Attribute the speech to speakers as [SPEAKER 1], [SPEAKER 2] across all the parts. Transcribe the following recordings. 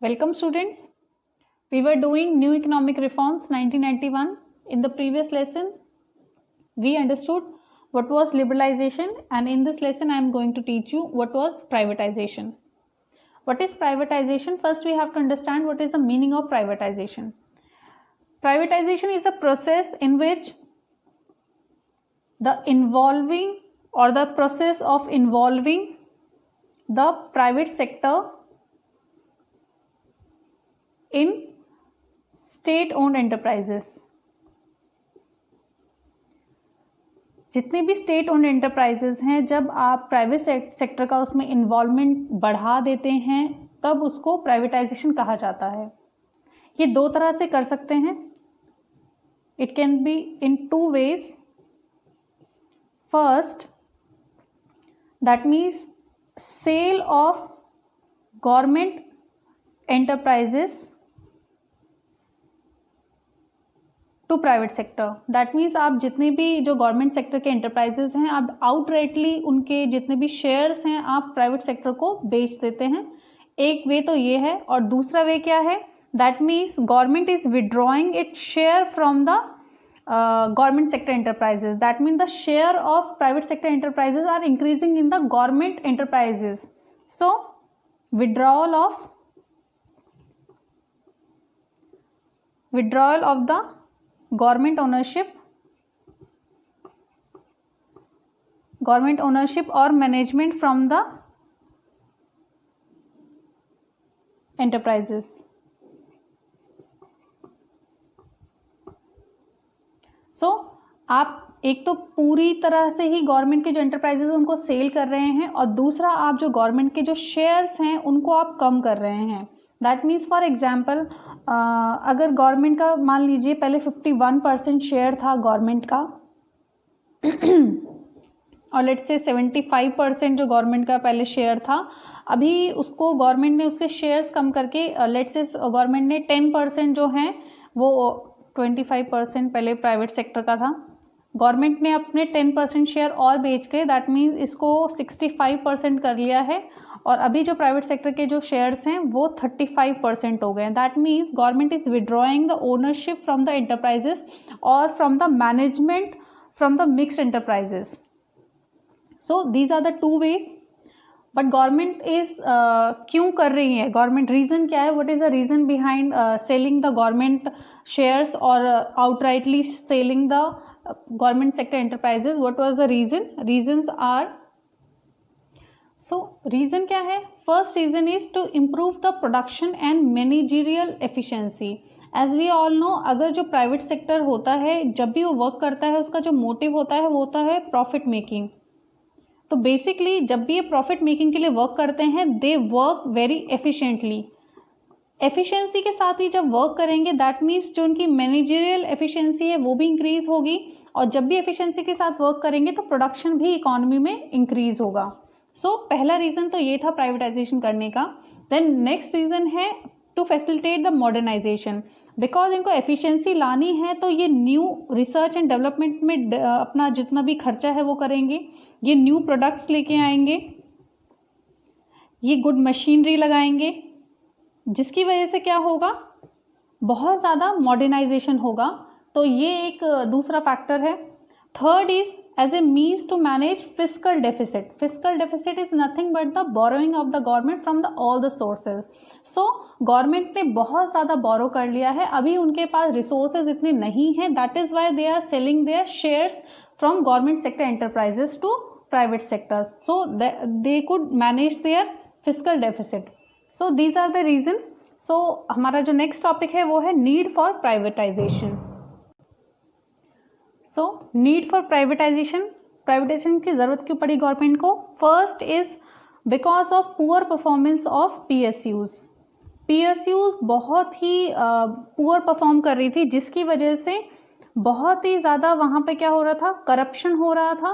[SPEAKER 1] Welcome students. We were doing New Economic Reforms 1991. In the previous lesson, we understood what was liberalization, and in this lesson I am going to teach you what was privatization. What is privatization? First we have to understand what is the meaning of privatization. Privatization is a process in which the process of involving the private sector in state owned enterprises. जितने भी state owned enterprises हैं, जब आप private sector का उसमें involvement बढ़ा देते हैं तब उसको प्राइवेटाइजेशन कहा जाता है. ये दो तरह से कर सकते हैं. It can be in two ways. First, that means sale of government enterprises to private sector. That means आप जितने भी जो गवर्नमेंट सेक्टर के एंटरप्राइजेस हैं, आप आउटराइटली उनके जितने भी शेयर्स हैं आप प्राइवेट सेक्टर को बेच देते हैं. एक वे तो ये है. और दूसरा वे क्या है? That means government is withdrawing it share from the government sector enterprises. That means the share of private sector enterprises are increasing in the government enterprises. So withdrawal of the government ownership or management from the enterprises. सो आप एक तो पूरी तरह से ही government के जो enterprises हैं उनको सेल कर रहे हैं, और दूसरा आप जो गवर्नमेंट के जो शेयर्स हैं उनको आप कम कर रहे हैं. दैट मीन्स फॉर एग्जांपल, अगर गवर्नमेंट का मान लीजिए पहले 51% शेयर था गवर्नमेंट का और लेट्स से 75% जो गवर्नमेंट का पहले शेयर था, अभी उसको गवर्नमेंट ने उसके शेयर्स कम करके लेट्स से गवर्नमेंट ने 10% जो हैं वो 25% पहले प्राइवेट सेक्टर का था, गवर्नमेंट ने अपने 10% शेयर और बेच के दैट मीन्स इसको 65% कर लिया है, और अभी जो प्राइवेट सेक्टर के जो शेयर्स हैं वो 35% हो गए. That means government is withdrawing the ownership from the enterprises और from the management from the mixed enterprises. So these are the two ways. But government is क्यों कर रही है? गवर्नमेंट रीज़न क्या है? What is the reason behind selling the government shares और outrightly selling the government sector enterprises? What was the reason? Reasons are, so reason क्या है? First reason is to improve the production and managerial efficiency. As we all know, अगर जो private sector होता है, जब भी वो वर्क करता है, उसका जो मोटिव होता है वो होता है प्रॉफिट मेकिंग. तो बेसिकली जब भी ये प्रॉफिट मेकिंग के लिए वर्क करते हैं, they work very efficiently. Efficiency के साथ ही जब वर्क करेंगे, दैट मीन्स जो उनकी मैनेजरियल एफिशिएंसी है वो भी इंक्रीज होगी, और जब भी एफिशिएंसी के साथ वर्क करेंगे तो प्रोडक्शन भी इकोनॉमी में इंक्रीज होगा. सो पहला रीज़न तो ये था प्राइवेटाइजेशन करने का. देन नेक्स्ट रीज़न है to facilitate the modernisation. Because इनको एफिशिएंसी लानी है तो ये न्यू रिसर्च एंड डेवलपमेंट में अपना जितना भी खर्चा है वो करेंगे, ये न्यू प्रोडक्ट्स लेके आएंगे, ये गुड मशीनरी लगाएंगे, जिसकी वजह से क्या होगा? बहुत ज़्यादा मॉडर्नाइजेशन होगा. तो ये एक दूसरा फैक्टर है. Third is as a means to manage fiscal deficit. Fiscal deficit is nothing but the borrowing of the government from the all the sources. So government ने बहुत ज़्यादा बोरो कर लिया है, अभी उनके पास रिसोर्सेज इतने नहीं हैं. That is why they are selling their shares from government sector enterprises to private sectors, so they could manage their fiscal deficit. So these are the reason. So हमारा जो नेक्स्ट टॉपिक है वो है need for privatization. So need for privatization. Privatization की ज़रूरत क्यों पड़ी government को? First is because of poor performance of PSUs. PSUs बहुत ही पुअर परफॉर्म कर रही थी, जिसकी वजह से बहुत ही ज़्यादा वहाँ पे क्या हो रहा था? करप्शन हो रहा था,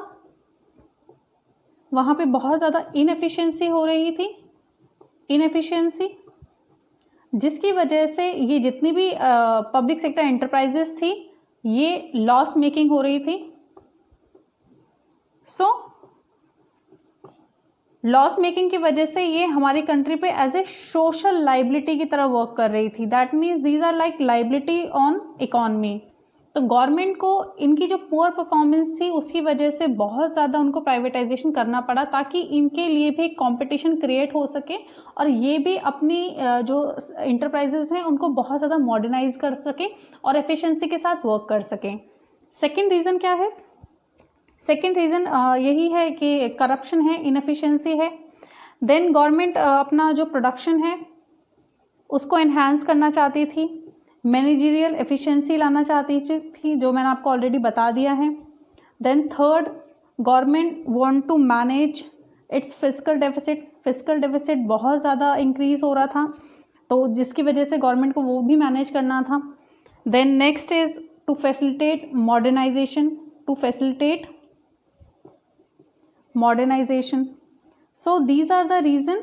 [SPEAKER 1] वहाँ पे बहुत ज़्यादा इनएफिशिएंसी हो रही थी. इनएफिशिएंसी जिसकी वजह से ये जितनी भी पब्लिक सेक्टर एंटरप्राइजेस थी ये लॉस मेकिंग हो रही थी. सो लॉस मेकिंग की वजह से ये हमारी कंट्री पे एज ए सोशल लाइबिलिटी की तरह वर्क कर रही थी। That means these are like liability on economy. तो गवर्नमेंट को इनकी जो पुअर परफॉर्मेंस थी उसकी वजह से बहुत ज़्यादा उनको प्राइवेटाइजेशन करना पड़ा, ताकि इनके लिए भी कंपटीशन क्रिएट हो सके और ये भी अपनी जो इंटरप्राइजेज हैं उनको बहुत ज़्यादा मॉडर्नाइज कर सके और एफिशिएंसी के साथ वर्क कर सकें। सेकेंड रीज़न क्या है? सेकेंड रीज़न यही है कि करप्शन है, इनएफिशिएंसी है। देन गवर्नमेंट अपना जो प्रोडक्शन है उसको एनहांस करना चाहती थी, मैनेजरियल एफिशिएंसी लाना चाहती थी, जो मैंने आपको ऑलरेडी बता दिया है। Then third, government want to manage its fiscal deficit. Fiscal deficit बहुत ज़्यादा इंक्रीज हो रहा था, तो जिसकी वजह से गवर्नमेंट को वो भी मैनेज करना था। Then next is to facilitate modernisation, to facilitate modernisation. So these are the reason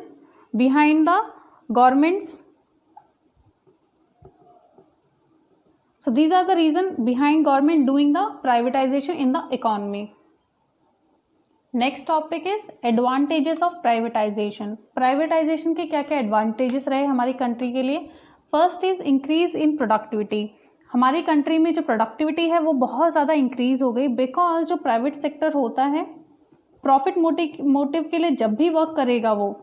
[SPEAKER 1] behind the government's So these are the reason behind government doing the privatization in the economy. Next topic is advantages of privatization. Privatization के क्या क्या advantages रहे हमारी country के लिए? First is increase in productivity. हमारी country में जो प्रोडक्टिविटी है वो बहुत ज़्यादा इंक्रीज हो गई, बिकॉज जो प्राइवेट सेक्टर होता है प्रॉफिट मोटिव के लिए जब भी वर्क करेगा वो,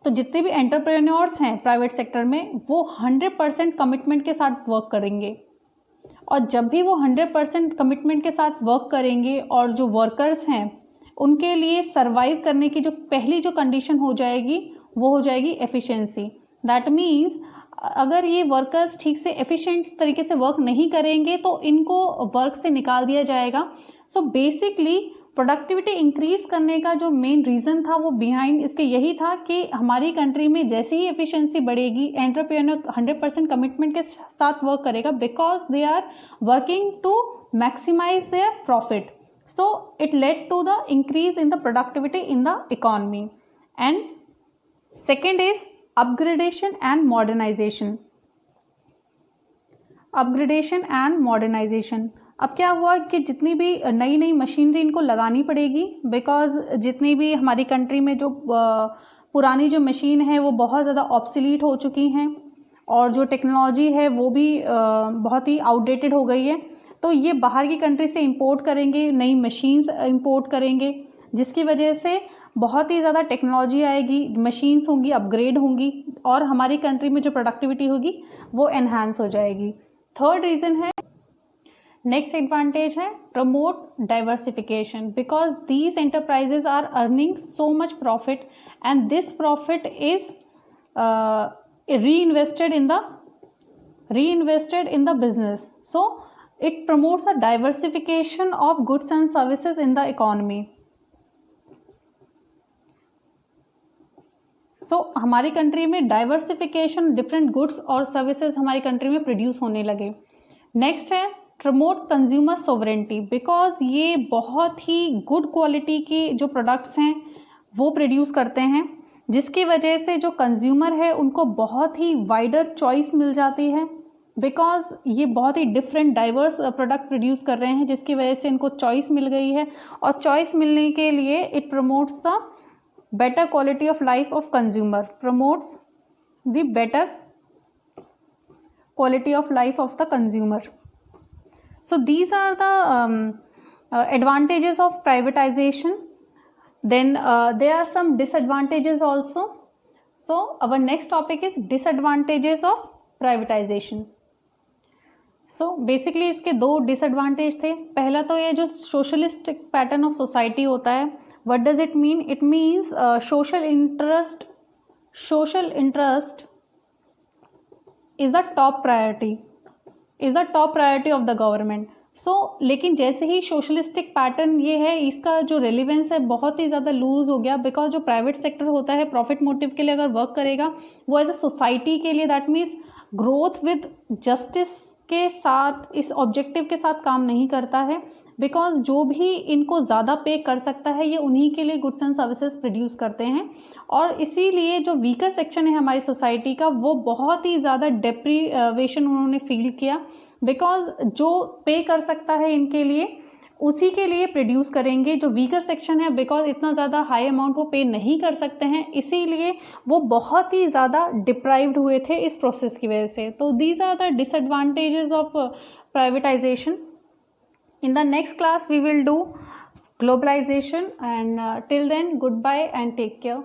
[SPEAKER 1] तो जितने भी एंटरप्रेन्योर्स हैं प्राइवेट सेक्टर में वो 100% कमिटमेंट के साथ वर्क करेंगे। और जब भी वो 100% कमिटमेंट के साथ वर्क करेंगे और जो वर्कर्स हैं उनके लिए सरवाइव करने की जो पहली जो कंडीशन हो जाएगी वो हो जाएगी एफिशिएंसी। दैट मीन्स अगर ये वर्कर्स ठीक से एफिशिएंट तरीके से वर्क नहीं करेंगे तो इनको वर्क से निकाल दिया जाएगा। सो बेसिकली प्रोडक्टिविटी इंक्रीज करने का जो मेन रीज़न था वो बिहाइंड इसके यही था कि हमारी कंट्री में जैसे ही एफिशिएंसी बढ़ेगी एंटरप्रेन्योर 100% कमिटमेंट के साथ वर्क करेगा, because they are working to maximise their profit. So it led to the increase in the productivity in the economy. And second is upgradation and modernisation. Upgradation and modernisation. अब क्या हुआ कि जितनी भी नई नई मशीनरी इनको लगानी पड़ेगी, बिकॉज जितनी भी हमारी कंट्री में जो पुरानी जो मशीन है वो बहुत ज़्यादा ऑब्सोलीट हो चुकी हैं और जो टेक्नोलॉजी है वो भी बहुत ही आउटडेटेड हो गई है। तो ये बाहर की कंट्री से इंपोर्ट करेंगे, नई मशीन्स इंपोर्ट करेंगे, जिसकी वजह से बहुत ही ज़्यादा टेक्नोलॉजी आएगी, मशीन्स होंगी, अपग्रेड होंगी और हमारी कंट्री में जो प्रोडक्टिविटी होगी वो एनहांस हो जाएगी। थर्ड रीज़न है, नेक्स्ट एडवांटेज है promote diversification, because these enterprises are earning so much profit and this profit is reinvested in the business. So it promotes a diversification of goods and services in the economy. So हमारी country में diversification, different goods और services हमारी country में produce होने लगे। Next है promote consumer sovereignty, because ये बहुत ही गुड क्वालिटी की जो प्रोडक्ट्स हैं वो प्रोड्यूस करते हैं, जिसकी वजह से जो कंज्यूमर है उनको बहुत ही वाइडर चॉइस मिल जाती है, बिकॉज ये बहुत ही डिफरेंट डाइवर्स प्रोडक्ट प्रोड्यूस कर रहे हैं, जिसकी वजह से इनको चॉइस मिल गई है। और चॉइस मिलने के लिए it promotes the better quality of life of consumer, promotes the better quality of life of the consumer. So these are the advantages of privatization. Then there are some disadvantages also. So our next topic is disadvantages of privatization. So basically इसके दो disadvantage थे। पहला तो ये जो socialistic pattern of society होता है, what does it mean? It means social interest is the top priority. Is the top priority of the government. So लेकिन जैसे ही सोशलिस्टिक पैटर्न ये है, इसका जो रेलिवेंस है बहुत ही ज़्यादा लूज हो गया, बिकॉज जो प्राइवेट सेक्टर होता है प्रॉफिट मोटिव के लिए अगर वर्क करेगा वो एज अ सोसाइटी के लिए, that means growth with justice के साथ, इस ऑब्जेक्टिव के साथ काम नहीं करता है, बिकॉज जो भी इनको ज़्यादा पे कर सकता है ये उन्हीं के लिए गुड्स एंड सर्विसेज प्रोड्यूस करते हैं। और इसीलिए जो वीकर सेक्शन है हमारी सोसाइटी का वो बहुत ही ज़्यादा डेप्रीवेशन उन्होंने फील किया, बिकॉज जो पे कर सकता है इनके लिए उसी के लिए प्रोड्यूस करेंगे। जो वीकर सेक्शन है, बिकॉज इतना ज़्यादा हाई अमाउंट वो पे नहीं कर सकते हैं, इसीलिए वो बहुत ही ज़्यादा डिप्राइव्ड हुए थे इस प्रोसेस की वजह से। तो these are the disadvantages of privatisation. In the next class we will do globalization, and till then goodbye and take care.